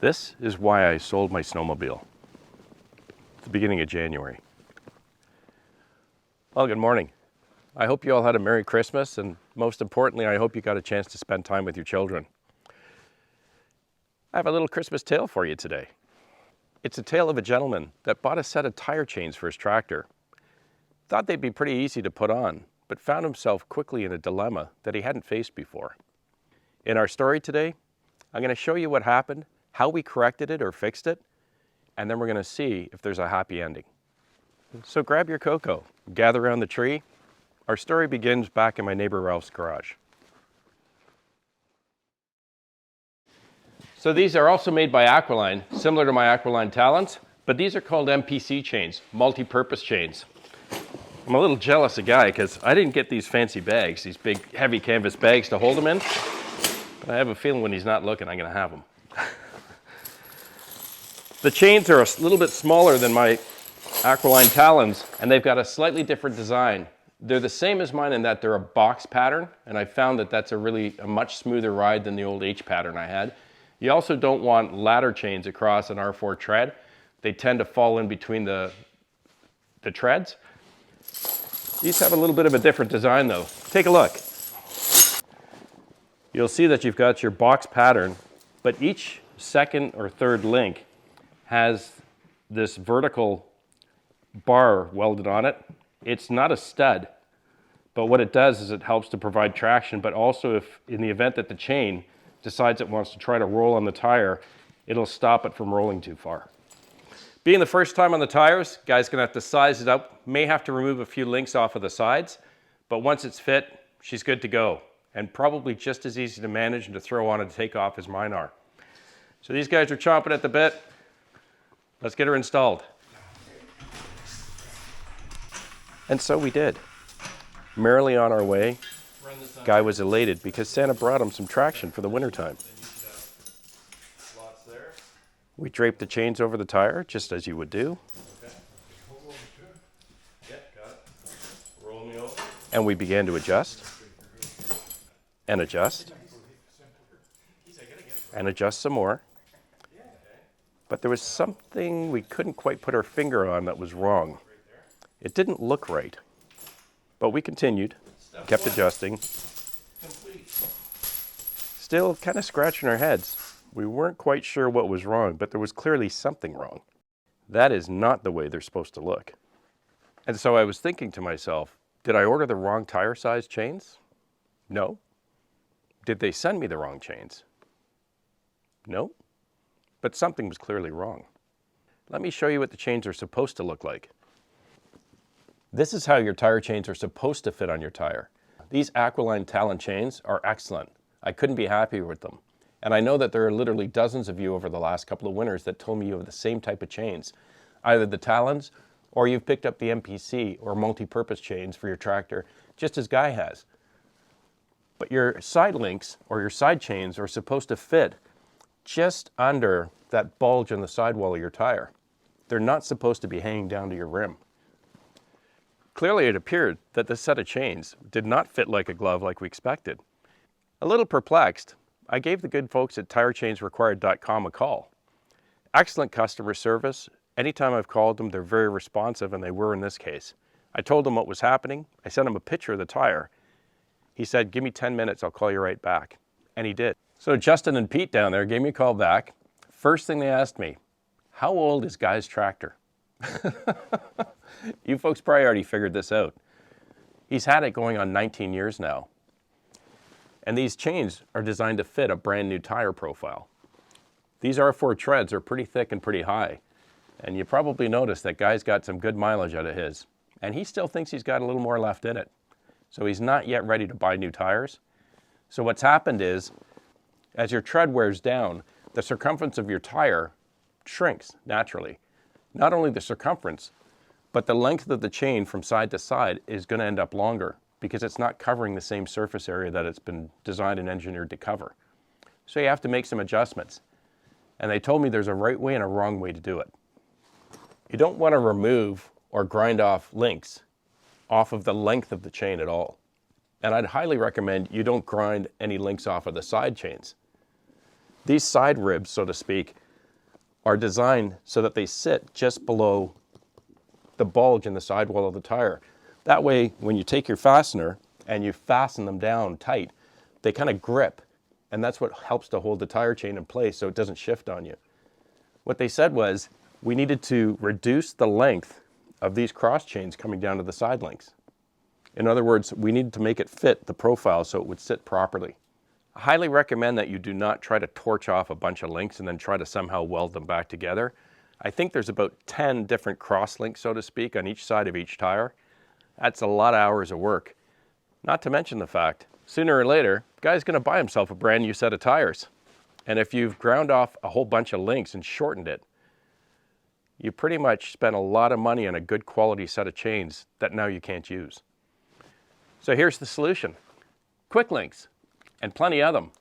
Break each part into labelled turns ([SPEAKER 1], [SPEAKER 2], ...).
[SPEAKER 1] This is why I sold my snowmobile at the beginning of January. Well, good morning. I hope you all had a Merry Christmas, and most importantly, I hope you got a chance to spend time with your children. I have a little Christmas tale for you today. It's a tale of a gentleman that bought a set of tire chains for his tractor. Thought they'd be pretty easy to put on, but found himself quickly in a dilemma that he hadn't faced before. In our story today, I'm going to show you what happened, how we corrected it or fixed it, and then we're going to see if there's a happy ending. So grab your cocoa, gather around the tree. Our story begins back in my neighbor Ralph's garage. So these are also made by Aquiline, similar to my Aquiline Talons, but these are called MPC chains, multi-purpose chains. I'm a little jealous of Guy because I didn't get these fancy bags, these big heavy canvas bags to hold them in, but I have a feeling when he's not looking, I'm going to have them. The chains are a little bit smaller than my Aquiline Talons, and they've got a slightly different design. They're the same as mine in that they're a box pattern, and I found that that's a much smoother ride than the old H pattern I had. You also don't want ladder chains across an R4 tread. They tend to fall in between the treads. These have a little bit of a different design though. Take a look. You'll see that you've got your box pattern, but each second or third link has this vertical bar welded on it. It's not a stud, but what it does is it helps to provide traction, but also if in the event that the chain decides it wants to try to roll on the tire, it'll stop it from rolling too far. Being the first time on the tires, Guy's gonna have to size it up, may have to remove a few links off of the sides, but once it's fit, she's good to go, and probably just as easy to manage and to throw on and take off as mine are. So these guys are chomping at the bit. Let's get her installed. And so we did. Merrily on our way, Guy was elated because Santa brought him some traction for the wintertime. We draped the chains over the tire, just as you would do. And we began to adjust, and adjust, and adjust some more. But there was something we couldn't quite put our finger on that was wrong. It didn't look right. But we continued, kept adjusting. Still kind of scratching our heads. We weren't quite sure what was wrong, but there was clearly something wrong. That is not the way they're supposed to look. And so I was thinking to myself, did I order the wrong tire size chains? No. Did they send me the wrong chains? No. But something was clearly wrong. Let me show you what the chains are supposed to look like. This is how your tire chains are supposed to fit on your tire. These Aquiline Talon chains are excellent. I couldn't be happier with them. And I know that there are literally dozens of you over the last couple of winters that told me you have the same type of chains, either the Talons or you've picked up the MPC or multi-purpose chains for your tractor, just as Guy has. But your side links or your side chains are supposed to fit just under that bulge in the sidewall of your tire. They're not supposed to be hanging down to your rim. Clearly it appeared that this set of chains did not fit like a glove like we expected. A little perplexed, I gave the good folks at TireChainsRequired.com a call. Excellent customer service. Anytime I've called them, they're very responsive, and they were in this case. I told them what was happening. I sent him a picture of the tire. He said, give me 10 minutes, I'll call you right back. And he did. So Justin and Pete down there gave me a call back. First thing they asked me, how old is Guy's tractor? You folks probably already figured this out. He's had it going on 19 years now. And these chains are designed to fit a brand new tire profile. These R4 treads are pretty thick and pretty high. And you probably noticed that Guy's got some good mileage out of his. And he still thinks he's got a little more left in it. So he's not yet ready to buy new tires. So what's happened is, as your tread wears down, the circumference of your tire shrinks naturally. Not only the circumference, but the length of the chain from side to side is going to end up longer because it's not covering the same surface area that it's been designed and engineered to cover. So you have to make some adjustments. And they told me there's a right way and a wrong way to do it. You don't want to remove or grind off links off of the length of the chain at all. And I'd highly recommend you don't grind any links off of the side chains. These side ribs, so to speak, are designed so that they sit just below the bulge in the sidewall of the tire. That way, when you take your fastener and you fasten them down tight, they kind of grip, and that's what helps to hold the tire chain in place so it doesn't shift on you. What they said was we needed to reduce the length of these cross chains coming down to the side links. In other words, we needed to make it fit the profile so it would sit properly. I highly recommend that you do not try to torch off a bunch of links and then try to somehow weld them back together. I think there's about 10 different cross links, so to speak, on each side of each tire. That's a lot of hours of work. Not to mention the fact, sooner or later, the guy's going to buy himself a brand new set of tires. And if you've ground off a whole bunch of links and shortened it, you pretty much spent a lot of money on a good quality set of chains that now you can't use. So here's the solution. Quick links, and plenty of them.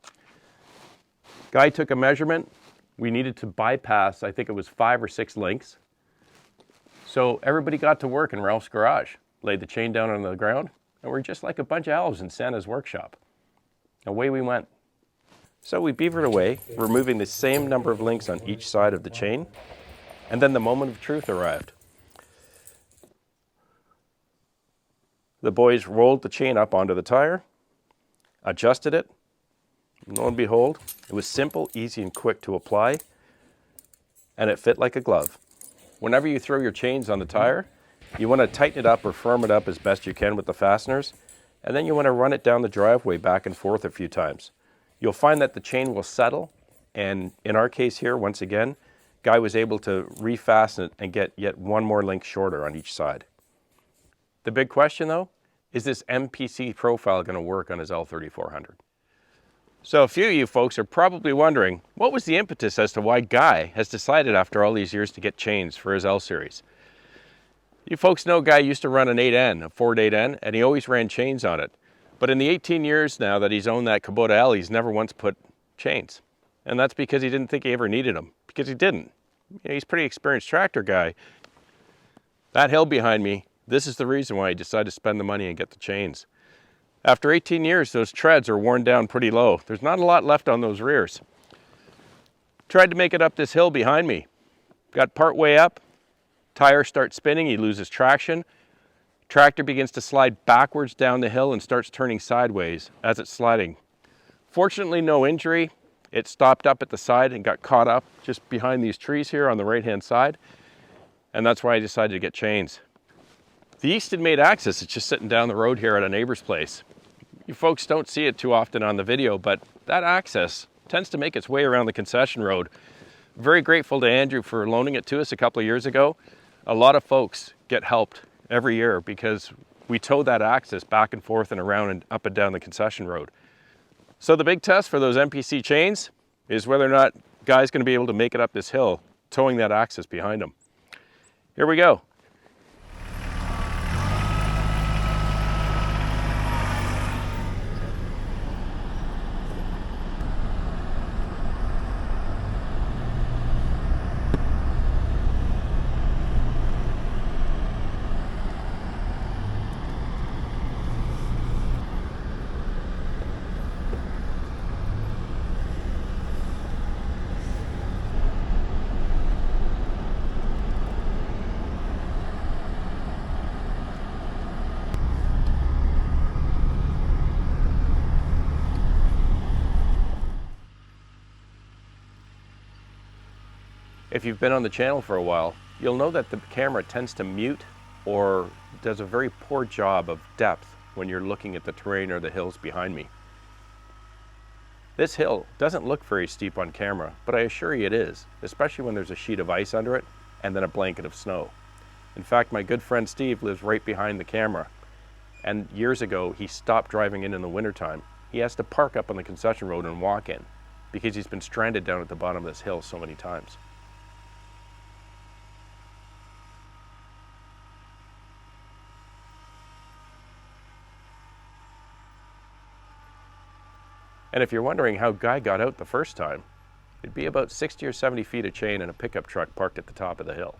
[SPEAKER 1] Guy took a measurement. We needed to bypass, I think it was 5 or 6 links. So everybody got to work in Ralph's garage, laid the chain down on the ground, and we're just like a bunch of elves in Santa's workshop. Away we went. So we beavered away, removing the same number of links on each side of the chain, and then the moment of truth arrived. The boys rolled the chain up onto the tire, adjusted it. Lo and behold, it was simple, easy, and quick to apply, and it fit like a glove. Whenever you throw your chains on the tire, you want to tighten it up or firm it up as best you can with the fasteners, and then you want to run it down the driveway back and forth a few times. You'll find that the chain will settle, and in our case here, once again, Guy was able to refasten it and get yet one more link shorter on each side. The big question though, is this MPC profile going to work on his L3400? So a few of you folks are probably wondering, what was the impetus as to why Guy has decided after all these years to get chains for his L series? You folks know Guy used to run an 8N, a Ford 8N, and he always ran chains on it. But in the 18 years now that he's owned that Kubota L, he's never once put chains. And that's because he didn't think he ever needed them, because he didn't. You know, he's a pretty experienced tractor guy. That hill behind me, this is the reason why he decided to spend the money and get the chains. After 18 years, those treads are worn down pretty low. There's not a lot left on those rears. Tried to make it up this hill behind me. Got part way up, tire starts spinning, he loses traction. Tractor begins to slide backwards down the hill and starts turning sideways as it's sliding. Fortunately, no injury. It stopped up at the side and got caught up just behind these trees here on the right-hand side. And that's why I decided to get chains. The Easton made axis is just sitting down the road here at a neighbor's place. You folks don't see it too often on the video, but that axis tends to make its way around the concession road. Very grateful to Andrew for loaning it to us a couple of years ago. A lot of folks get helped every year because we tow that axis back and forth and around and up and down the concession road. So the big test for those MPC chains is whether or not Guy's going to be able to make it up this hill, towing that axis behind him. Here we go. If you've been on the channel for a while, you'll know that the camera tends to mute or does a very poor job of depth when you're looking at the terrain or the hills behind me. This hill doesn't look very steep on camera, but I assure you it is, especially when there's a sheet of ice under it and then a blanket of snow. In fact, my good friend Steve lives right behind the camera, and years ago he stopped driving in the wintertime. He has to park up on the concession road and walk in because he's been stranded down at the bottom of this hill so many times. And if you're wondering how Guy got out the first time, it'd be about 60 or 70 feet of chain and a pickup truck parked at the top of the hill.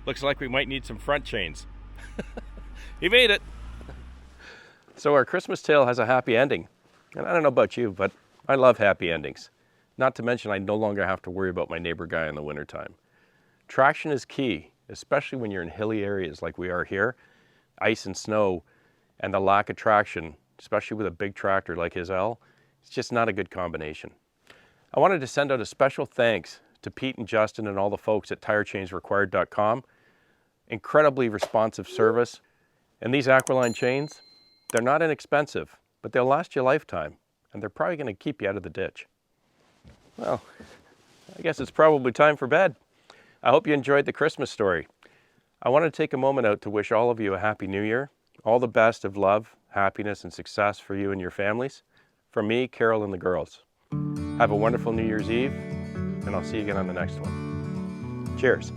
[SPEAKER 1] Looks like we might need some front chains. He made it! So our Christmas tale has a happy ending. And I don't know about you, but I love happy endings. Not to mention I no longer have to worry about my neighbor guy in the wintertime. Traction is key, especially when you're in hilly areas like we are here. Ice and snow and the lack of traction, especially with a big tractor like his L, it's just not a good combination. I wanted to send out a special thanks to Pete and Justin and all the folks at TireChainsRequired.com. Incredibly responsive service. And these Aquiline chains, they're not inexpensive, but they'll last you a lifetime, and they're probably going to keep you out of the ditch. Well, I guess it's probably time for bed. I hope you enjoyed the Christmas story. I want to take a moment out to wish all of you a Happy New Year. All the best of love, happiness, and success for you and your families. From me, Carol, and the girls. Have a wonderful New Year's Eve, and I'll see you again on the next one. Cheers.